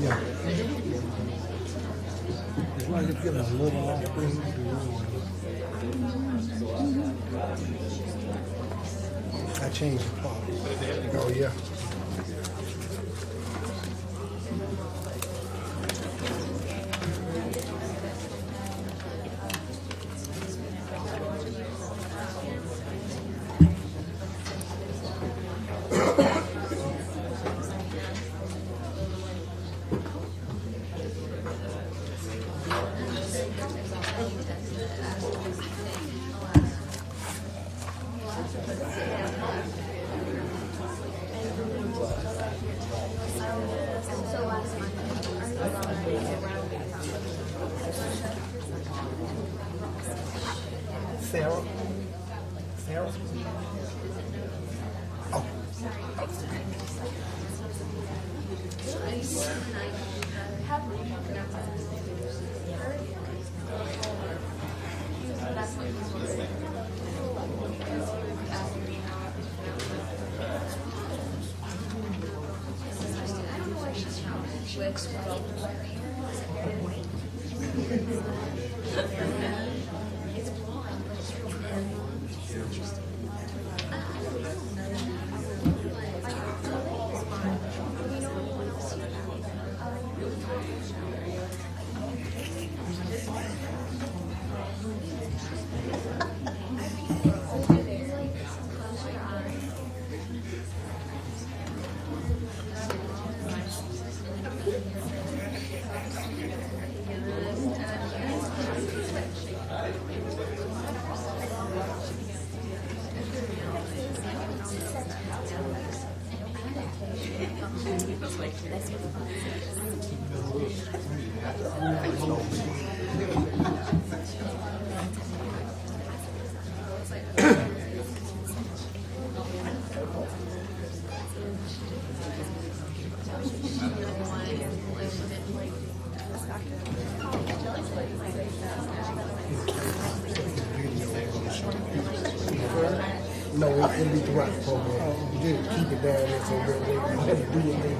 Yeah. It's like it's getting a little off thing. I changed the plot. Oh, yeah. Sarah? Sarah? Oh. No, it'll be throughout the program. You did keep it down there so that they had to do it there.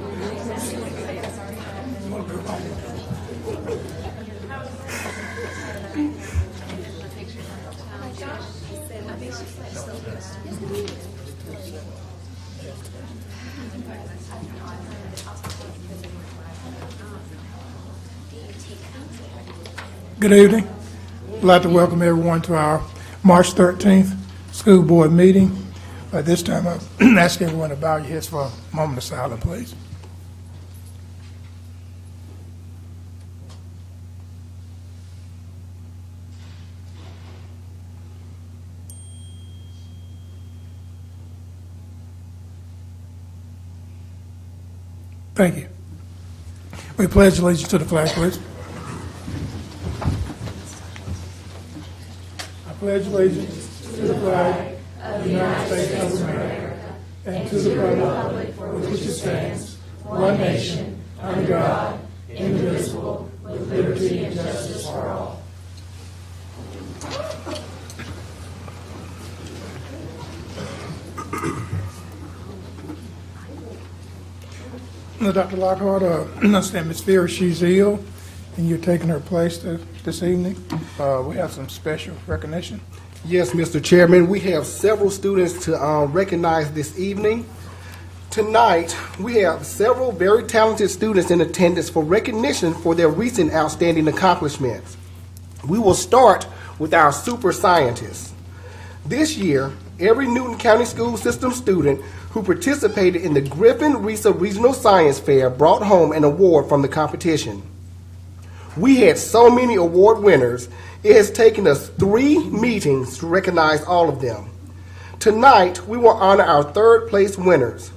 Good evening. I'd like to welcome everyone to our March 13th school board meeting. At this time, I ask everyone to bow your heads for a moment of silence, please. Thank you. We pledge allegiance to the flag, please. I pledge allegiance to the flag of the United States of America and to the republic for which it stands, one nation, under God, indivisible, with liberty and justice for all. Now, Dr. Lockhart, I understand Ms. Vera, she's ill, and you're taking her place this evening. We have some special recognition. Yes, Mr. Chairman, we have several students to recognize this evening. Tonight, we have several very talented students in attendance for recognition for their recent outstanding accomplishments. We will start with our super scientists. This year, every Newton County School System student who participated in the Griffin-Risa Regional Science Fair brought home an award from the competition. We had so many award winners, it has taken us 3 meetings to recognize all of them. Tonight, we will honor our third place winners.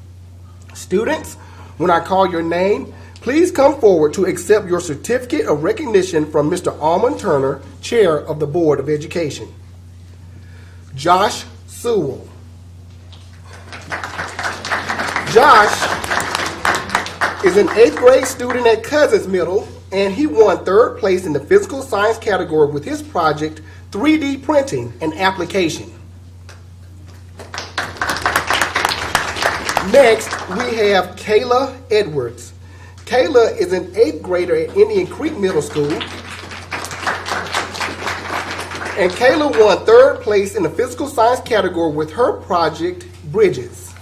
Students, when I call your name, please come forward to accept your certificate of recognition from Mr. Almond Turner, Chair of the Board of Education. Josh Sewell. Josh is an 8th grade student at Cousins Middle, and he won 3rd place in the physical science category with his project, 3D Printing and Application. Next, we have Kayla Edwards. Kayla is an 8th grader at Indian Creek Middle School. And Kayla won 3rd place in the physical science category with her project, Bridges.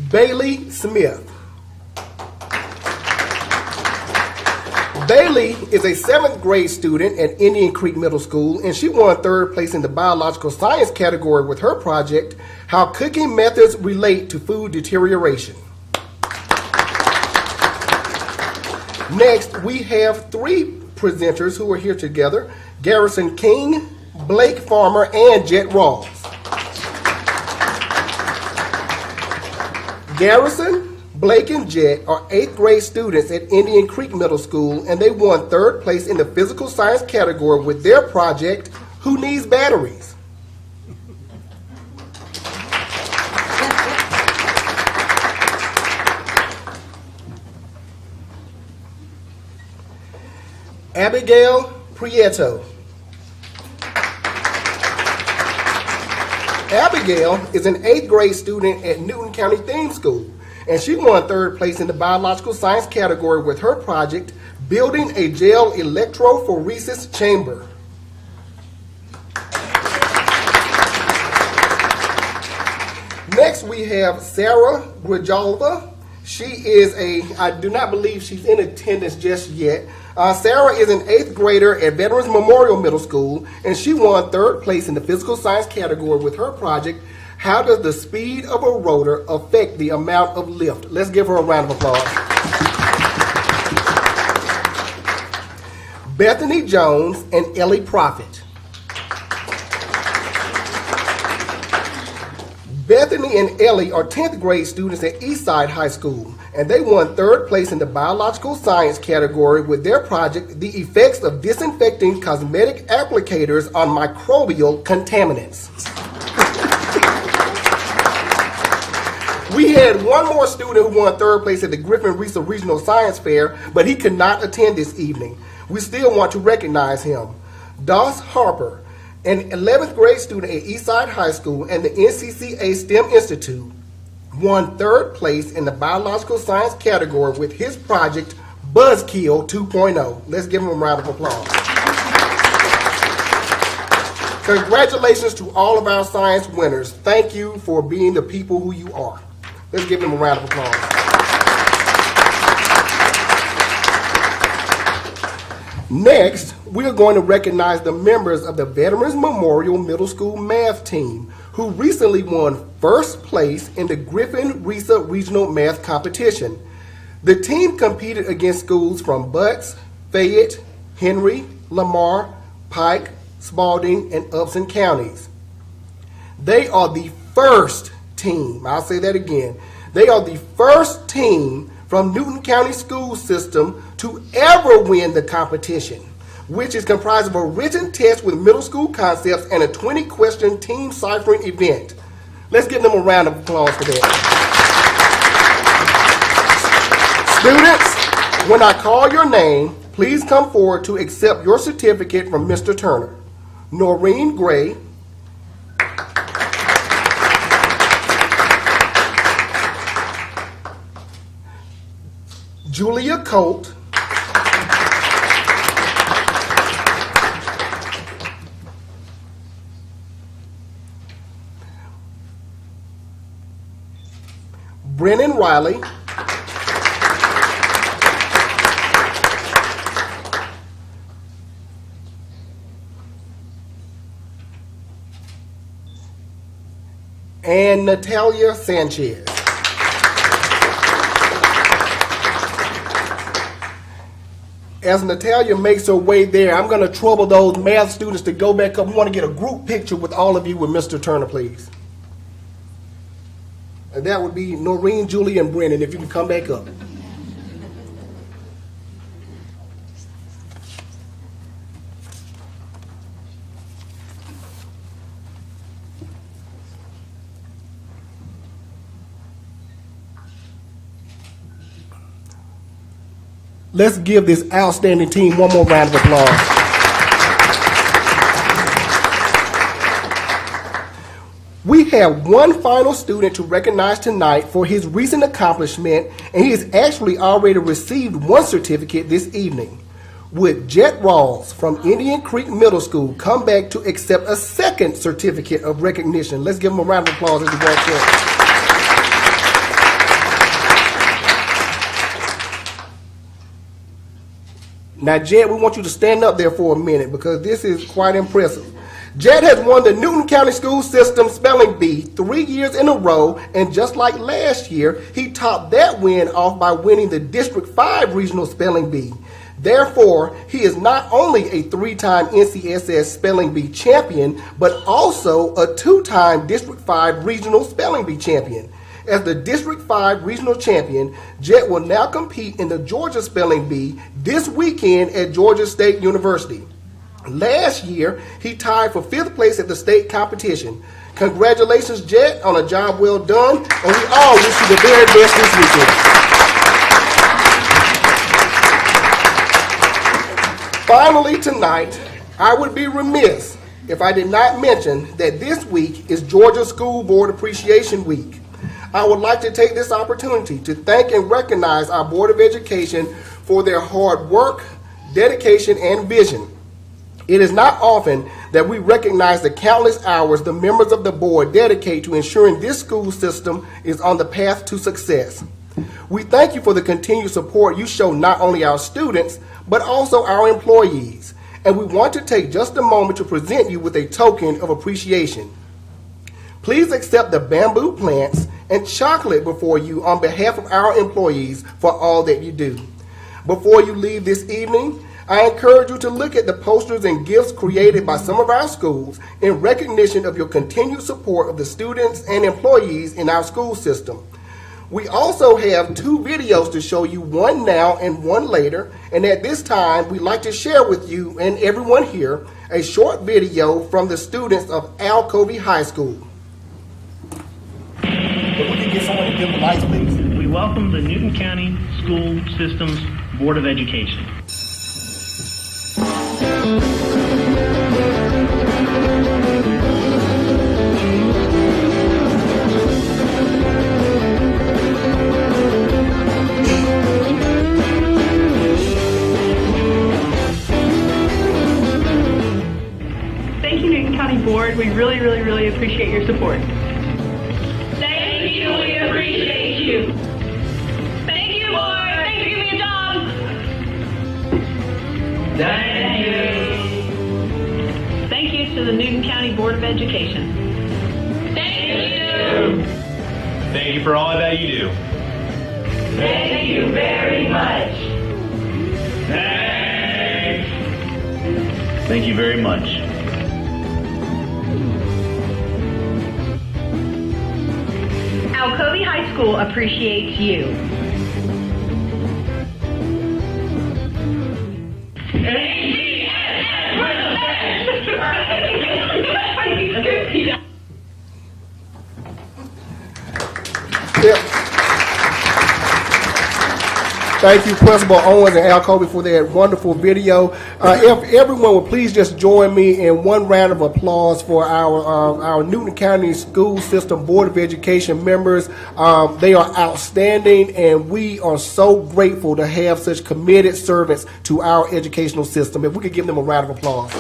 Bailey Smith. Bailey is a 7th grade student at Indian Creek Middle School, and she won 3rd place in the biological science category with her project, How Cooking Methods Relate to Food Deterioration. Next, we have 3 presenters who are here together, Garrison King, Blake Farmer, and Jet Rawls. Garrison, Blake, and Jet are 8th grade students at Indian Creek Middle School, and they won 3rd place in the physical science category with their project, Who Needs Batteries? Abigail Prieto. Abigail is an 8th grade student at Newton County Theme School, and she won 3rd place in the biological science category with her project, Building a Gel Electrophoresis Chamber. Next, we have Sarah Grijalva. She is I do not believe she's in attendance just yet. Sarah is an 8th grader at Veterans Memorial Middle School, and she won 3rd place in the physical science category with her project, How Does the Speed of a Rotor Affect the Amount of Lift? Let's give her a round of applause. Bethany Jones and Ellie Prophet. Bethany and Ellie are 10th grade students at Eastside High School, and they won 3rd place in the biological science category with their project, The Effects of Disinfecting Cosmetic Applicators on Microbial Contaminants. We had one more student who won 3rd place at the Griffin-Risa Regional Science Fair, but he could not attend this evening. We still want to recognize him. Doss Harper, an 11th grade student at Eastside High School and the NCCA STEM Institute, won 3rd place in the biological science category with his project, Buzzkill 2.0. Let's give him a round of applause. Congratulations to all of our science winners. Thank you for being the people who you are. Let's give them a round of applause. Next, we are going to recognize the members of the Veterans Memorial Middle School math team who recently won 1st place in the Griffin-Risa Regional Math Competition. The team competed against schools from Butts, Fayette, Henry, Lamar, Pike, Spalding, and Upson counties. They are the first team, I'll say that again, they are the first team from Newton County School System to ever win the competition, which is comprised of a written test with middle school concepts and a 20-question team ciphering event. Let's give them a round of applause for that. Students, when I call your name, please come forward to accept your certificate from Mr. Turner. Noreen Gray, Julia Colt, Brennan Riley, and Natalia Sanchez. As Natalia makes her way there, I'm going to trouble those math students to go back up. We want to get a group picture with all of you with Mr. Turner, please. And that would be Noreen, Julie, and Brennan, if you can come back up. Let's give this outstanding team one more round of applause. We have one final student to recognize tonight for his recent accomplishment, and he has actually already received one certificate this evening. Would Jet Rawls from Indian Creek Middle School come back to accept a second certificate of recognition? Let's give him a round of applause as he walks in. Now, Jet, we want you to stand up there for a minute because this is quite impressive. Jet has won the Newton County School System Spelling Bee 3 years in a row, and just like last year, he topped that win off by winning the District 5 Regional Spelling Bee. Therefore, he is not only a 3-time NCSS Spelling Bee champion, but also a 2-time District 5 Regional Spelling Bee champion. As the District 5 Regional Champion, Jet will now compete in the Georgia Spelling Bee this weekend at Georgia State University. Last year, he tied for 5th place at the state competition. Congratulations, Jet, on a job well done, and we all wish you the very best this weekend. Finally, tonight, I would be remiss if I did not mention that this week is Georgia School Board Appreciation Week. I would like to take this opportunity to thank and recognize our Board of Education for their hard work, dedication, and vision. It is not often that we recognize the countless hours the members of the board dedicate to ensuring this school system is on the path to success. We thank you for the continued support you show not only our students, but also our employees. And we want to take just a moment to present you with a token of appreciation. Please accept the bamboo plants and chocolate before you on behalf of our employees for all that you do. Before you leave this evening, I encourage you to look at the posters and gifts created by some of our schools in recognition of your continued support of the students and employees in our school system. We also have 2 videos to show you, one now and one later, and at this time we'd like to share with you and everyone here a short video from the students of Alcovey High School. If we can get someone to give the lights, please. We welcome the Newton County School Systems Board of Education. Thank you, Newton County Board. We really appreciate your support. Thank you, we appreciate you. Thank you, Board. Thanks for giving me a job. Thank you. Thank you to the Newton County Board of Education. Thank you. Thank you for all that you do. Thank you very much. Thanks. Thank you very much. Alcovey High School appreciates you. Thank you, Principal Owens and Alcovey, for that wonderful video. If everyone would please just join me in one round of applause for our Newton County School System Board of Education members. They are outstanding, and we are so grateful to have such committed servants to our educational system. If we could give them a round of applause.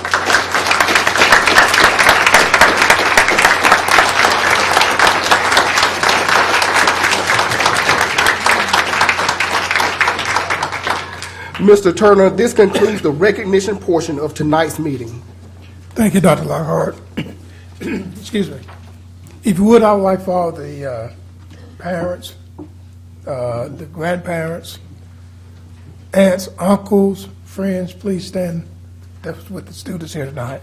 Mr. Turner, this concludes the recognition portion of tonight's meeting. Thank you, Dr. Lockhart. Excuse me. If you would, I would like for all the parents, the grandparents, aunts, uncles, friends, please stand. That's with the students here tonight.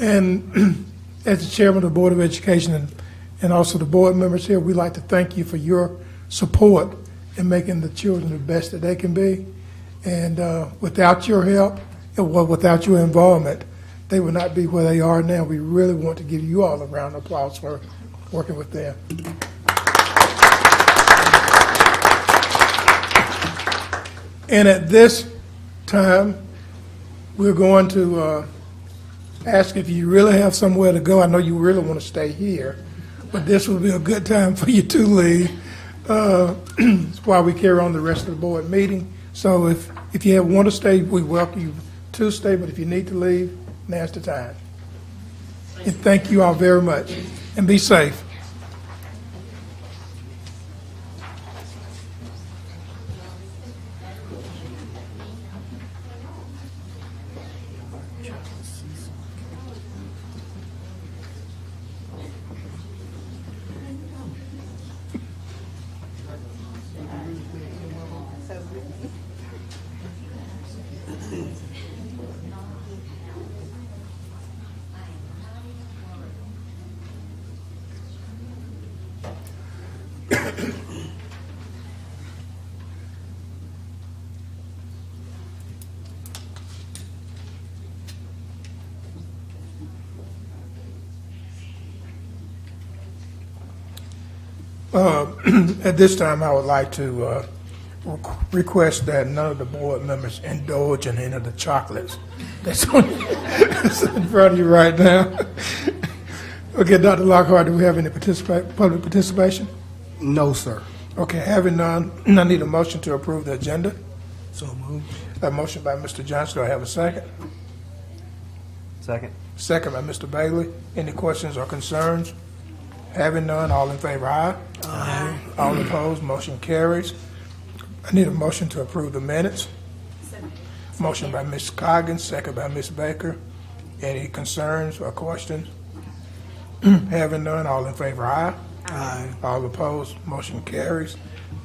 And as the chairman of the Board of Education and also the board members here, we'd like to thank you for your support in making the children the best that they can be. And without your help, without your involvement, they would not be where they are now. We really want to give you all a round of applause for working with them. And at this time, we're going to ask if you really have somewhere to go. I know you really want to stay here, but this will be a good time for you to leave while we carry on the rest of the board meeting. So if you want to stay, we welcome you to stay, but if you need to leave, now's the time. And thank you all very much, and be safe. At this time, I would like to request that none of the board members indulge in any of the chocolates that's that's in front of you right now. Okay, Dr. Lockhart, do we have any public participation? No, sir. Okay, having none, I need a motion to approve the agenda. So moved. A motion by Mr. Johnson. Do I have a second? Second. Second by Mr. Bailey. Any questions or concerns? Having none, all in favor, aye. Aye. All opposed, motion carries. I need a motion to approve the minutes. Motion by Ms. Coggins, second by Ms. Baker. Any concerns or questions? Having none, all in favor, aye. Aye. All opposed, motion carries.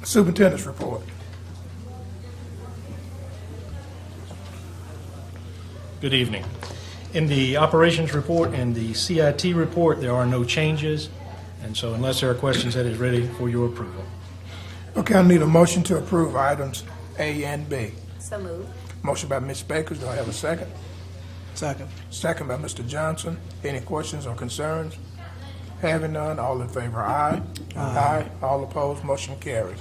Superintendent's report. Good evening. In the operations report and the CIT report, there are no changes, and so unless there are questions, that is ready for your approval. Okay, I need a motion to approve items A and B. So moved. Motion by Ms. Baker. Do I have a second? Second. Second by Mr. Johnson. Any questions or concerns? Having none, all in favor, aye. Aye. All opposed, motion carries.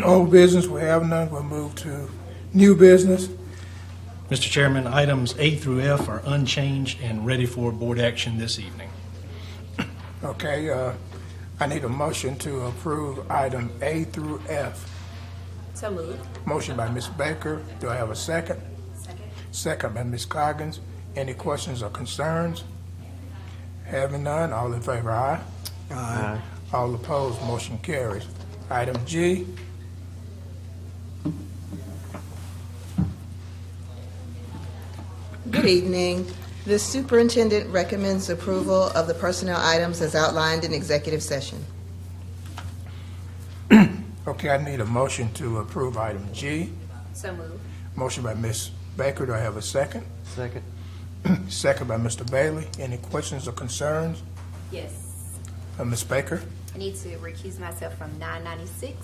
Old business, we have none. We'll move to new business. Mr. Chairman, items A through F are unchanged and ready for board action this evening. Okay, I need a motion to approve item A through F. So moved. Motion by Ms. Baker. Do I have a second? Second. Second by Ms. Coggins. Any questions or concerns? Having none, all in favor, aye. Aye. All opposed, motion carries. Item G. Good evening. The superintendent recommends approval of the personnel items as outlined in executive session. Okay, I need a motion to approve item G. So moved. Motion by Ms. Baker. Do I have a second? Second. Second by Mr. Bailey. Any questions or concerns? Yes. Ms. Baker? I need to recuse myself from 996.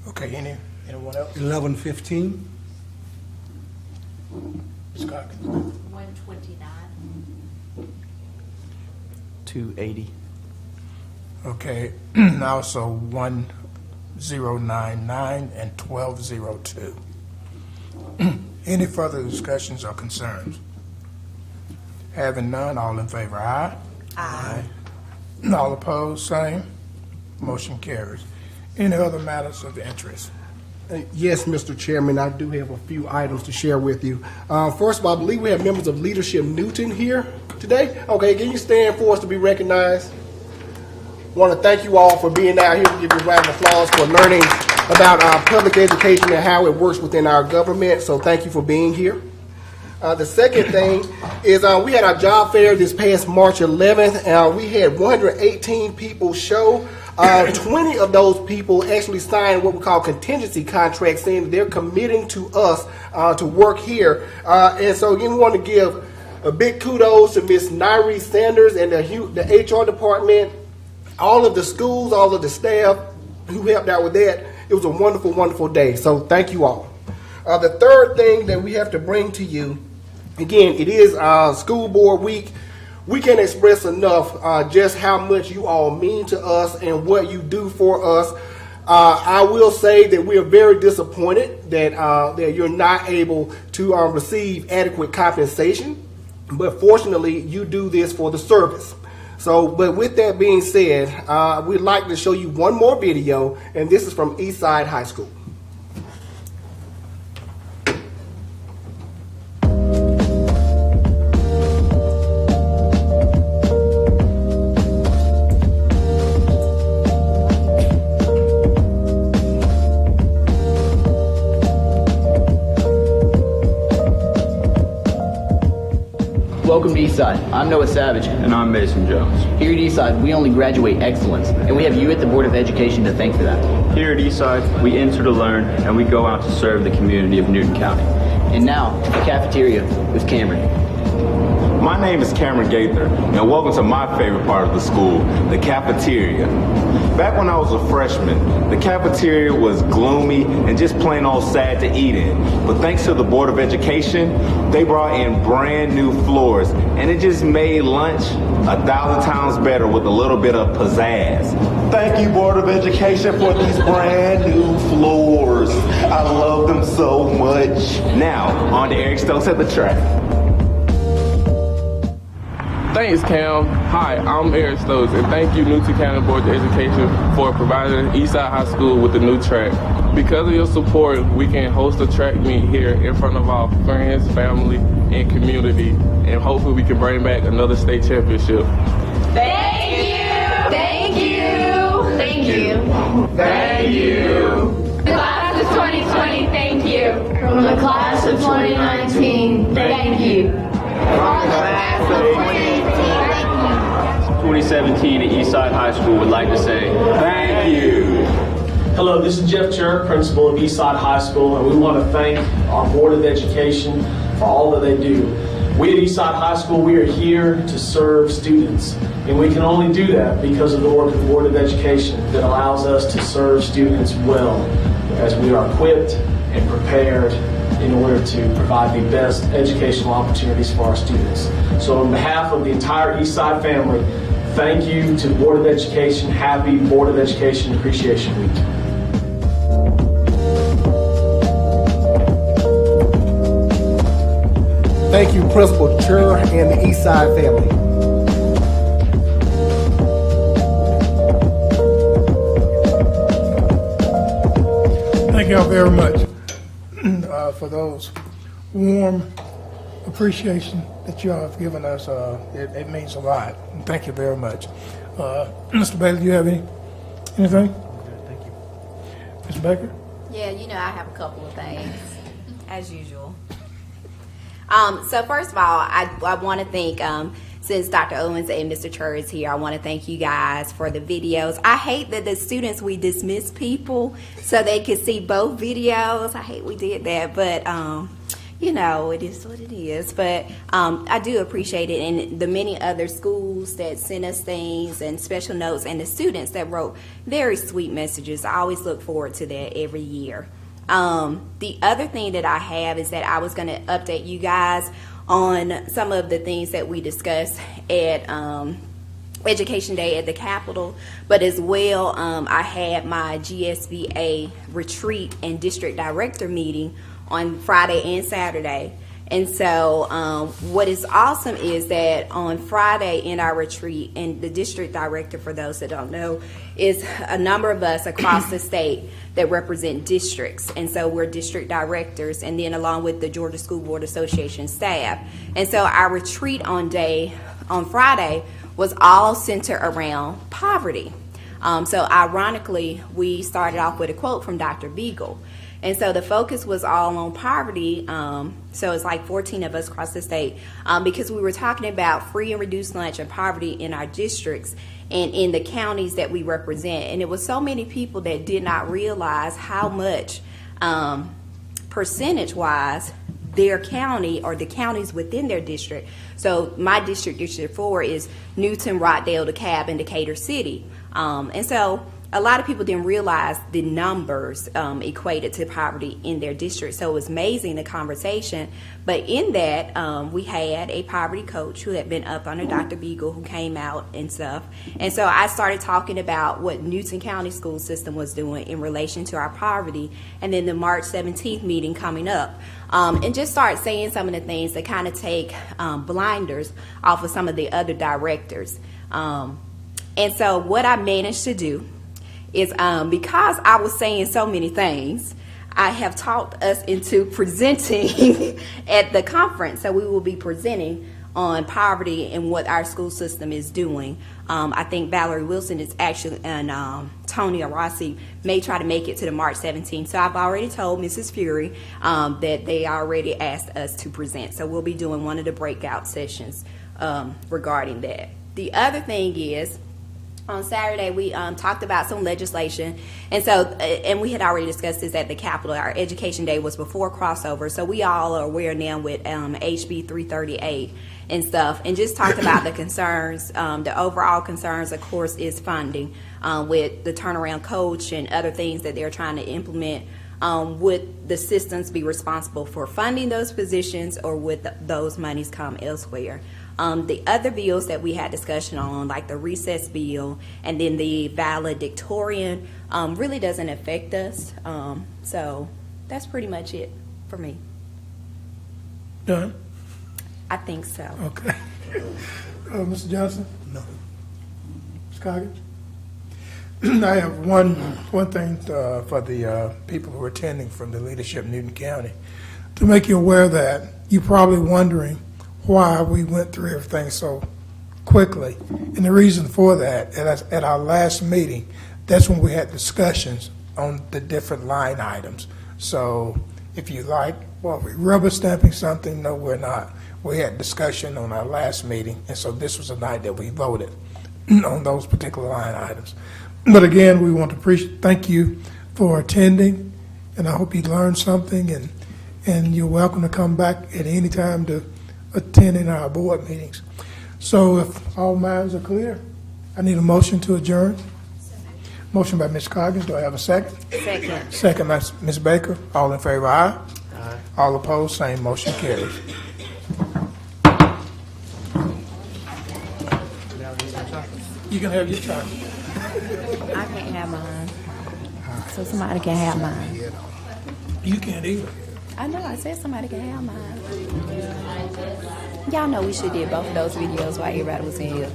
Okay, anyone else? 11:15. Ms. Coggins? 129. 280. Okay, also 1099 and 1202. Any further discussions or concerns? Having none, all in favor, aye. Aye. All opposed, same. Motion carries. Any other matters of interest? Yes, Mr. Chairman, I do have a few items to share with you. First of all, I believe we have members of Leadership Newton here today. Okay, can you stand for us to be recognized? I want to thank you all for being out here. Give you a round of applause for learning about public education and how it works within our government. So thank you for being here. The second thing is we had our job fair this past March 11th. We had 118 people show. 20 of those people actually signed what we call contingency contracts, saying they're committing to us to work here. And so again, we want to give a big kudos to Miss Nairi Sanders and the HR department, all of the schools, all of the staff who helped out with that. It was a wonderful, wonderful day. So thank you all. The third thing that we have to bring to you, again, it is school board week. We can't express enough just how much you all mean to us and what you do for us. I will say that we are very disappointed that you're not able to receive adequate compensation, but fortunately you do this for the service. So, but with that being said, we'd like to show you one more video, and this is from Eastside High School. Welcome to Eastside. I'm Noah Savage. And I'm Mason Jones. Here at Eastside, we only graduate excellence, and we have you at the Board of Education to thank for that. Here at Eastside, we enter to learn, and we go out to serve the community of Newton County. And now, the cafeteria with Cameron. My name is Cameron Gaither, and welcome to my favorite part of the school, the cafeteria. Back when I was a freshman, the cafeteria was gloomy and just plain old sad to eat in. But thanks to the Board of Education, they brought in brand new floors, and it just made lunch 1,000 times better with a little bit of pizzazz. Thank you, Board of Education, for these brand new floors. I love them so much. Now, on to Eric Stokes at the track. Thanks, Cam. Hi, I'm Eric Stokes, and thank you, Newton County Board of Education, for providing Eastside High School with the new track. Because of your support, we can host a track meet here in front of our friends, family, and community, and hopefully we can bring back another state championship. Thank you! Thank you! Thank you! Thank you! The class of 2020, thank you. From the class of 2019, thank you. From the class of 2018, thank you. 2017 at Eastside High School would like to say thank you. Hello, this is Jeff Cherrick, principal of Eastside High School, and we want to thank our Board of Education for all that they do. We at Eastside High School, we are here to serve students, and we can only do that because of the work of the Board of Education that allows us to serve students well, as we are equipped and prepared in order to provide the best educational opportunities for our students. So on behalf of the entire Eastside family, thank you to the Board of Education. Happy Board of Education Appreciation Week. Thank you, Principal Chur and the Eastside family. Thank y'all very much for those warm appreciation that y'all have given us. It means a lot. Thank you very much. Mr. Bailey, do you have anything? Thank you. Ms. Baker? Yeah, you know, I have a couple of things, as usual. So first of all, I want to thank, since Dr. Owens and Mr. Chur is here, I want to thank you guys for the videos. I hate that the students, we dismiss people so they could see both videos. I hate we did that, but you know, it is what it is. But I do appreciate it, and the many other schools that sent us things and special notes, and the students that wrote very sweet messages. I always look forward to that every year. The other thing that I have is that I was going to update you guys on some of the things that we discussed at Education Day at the Capitol, but as well, I had my GSBA retreat and district director meeting on Friday and Saturday. And so what is awesome is that on Friday in our retreat, and the district director, for those that don't know, is a number of us across the state that represent districts. And so we're district directors, and then along with the Georgia School Board Association staff. And so our retreat on Friday was all centered around poverty. So ironically, we started off with a quote from Dr. Beagle. And so the focus was all on poverty. So it's like 14 of us across the state, because we were talking about free and reduced lunch and poverty in our districts and in the counties that we represent. And it was so many people that did not realize how much percentage-wise their county or the counties within their district. So my district, District 4, is Newton, Rockdale, DeKalb, and Decatur City. And so a lot of people didn't realize the numbers equated to poverty in their district. So it was amazing, the conversation. But in that, we had a poverty coach who had been up under Dr. Beagle, who came out and stuff. And so I started talking about what Newton County school system was doing in relation to our poverty, and then the March 17th meeting coming up. And just start saying some of the things that kind of take blinders off of some of the other directors. And so what I managed to do is, because I was saying so many things, I have talked us into presenting at the conference. So we will be presenting on poverty and what our school system is doing. I think Valerie Wilson is actually, and Tony Arossi may try to make it to the March 17th. So I've already told Mrs. Fury that they already asked us to present. So we'll be doing one of the breakout sessions regarding that. The other thing is, on Saturday, we talked about some legislation, and we had already discussed this at the Capitol. Our Education Day was before crossover, so we all are aware now with HB 338 and stuff, and just talked about the concerns. The overall concerns, of course, is funding with the turnaround coach and other things that they're trying to implement. Would the systems be responsible for funding those positions, or would those monies come elsewhere? The other bills that we had discussion on, like the recess bill and then the valedictorian, really doesn't affect us. So that's pretty much it for me. Done? I think so. Okay. Mr. Johnson? No. Ms. Coggins? I have one thing for the people who are attending from the leadership in Newton County. To make you aware that you're probably wondering why we went through everything so quickly. And the reason for that, at our last meeting, that's when we had discussions on the different line items. So if you like, well, we're rubber stamping something? No, we're not. We had discussion on our last meeting, and so this was the night that we voted on those particular line items. But again, we want to thank you for attending, and I hope you learned something, and you're welcome to come back at any time to attend in our board meetings. So if all minds are clear, I need a motion to adjourn. Motion by Ms. Coggins. Do I have a second? Second. Second by Ms. Baker. All in favor, aye? Aye. All opposed, same motion carries. You can have your chocolate. I can't have mine. So somebody can have mine. You can't either. I know, I said somebody can have mine. Y'all know we should did both of those videos while everybody was in here.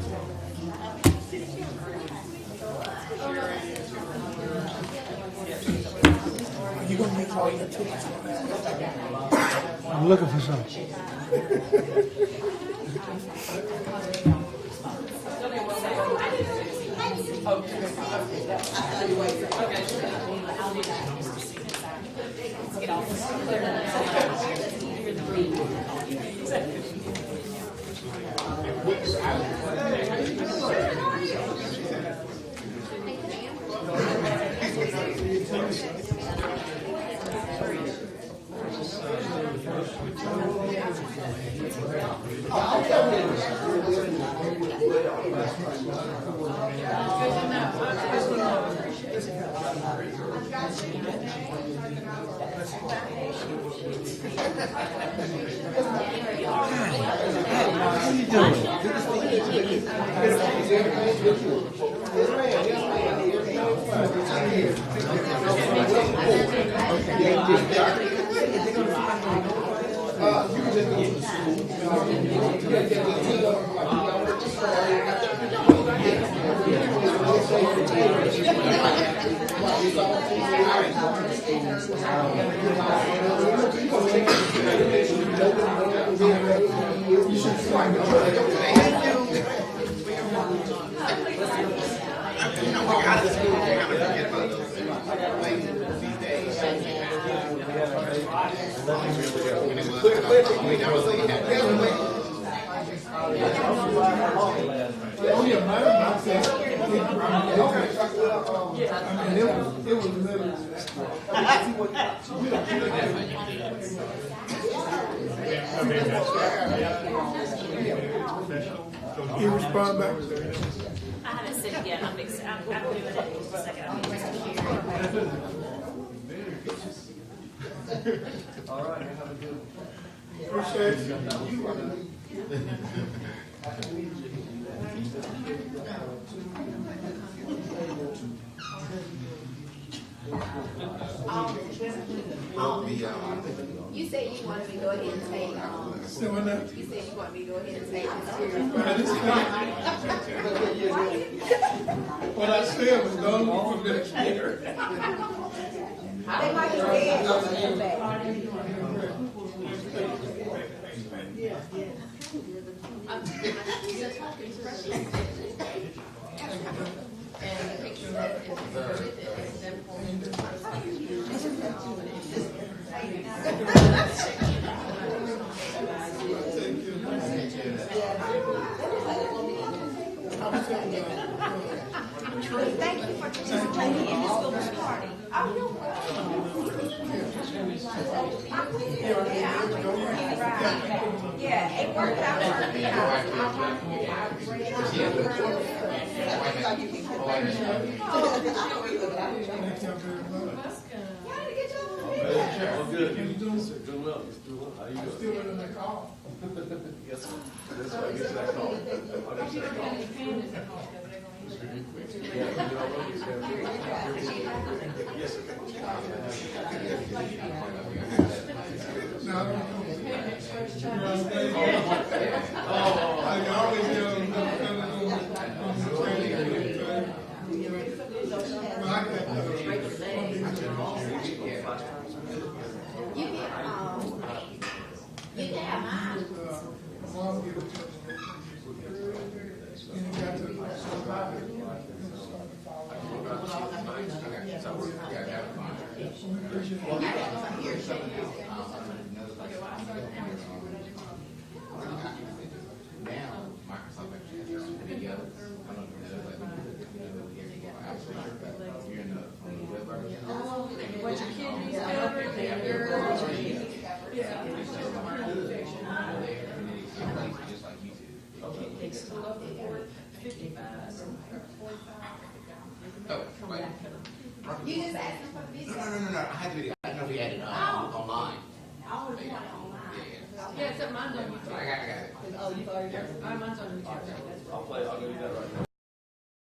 You gonna use all your tickets? I'm looking for something. You respond back? haven't sent it yet. I'm doing it in just a second. I'm getting All right, have a good one. Appreciate You said you wanted me to go ahead and take, you said you wanted me to go ahead and take what I said was don't move from this here. They might be dead. I'll send them back. Thank you for participating in the school party. Oh, you're welcome. Yeah, it worked out for me. Good. You doing well. How you doing? Still in that call. Yes, sir. That's why I get to that call. Yes, sir. You just asked them for the video. No. I had the video. I didn't know if he had it online. Yeah, except mine's on YouTube. I got it. Oh, you've already done it. Mine's on YouTube. I'll do that right now.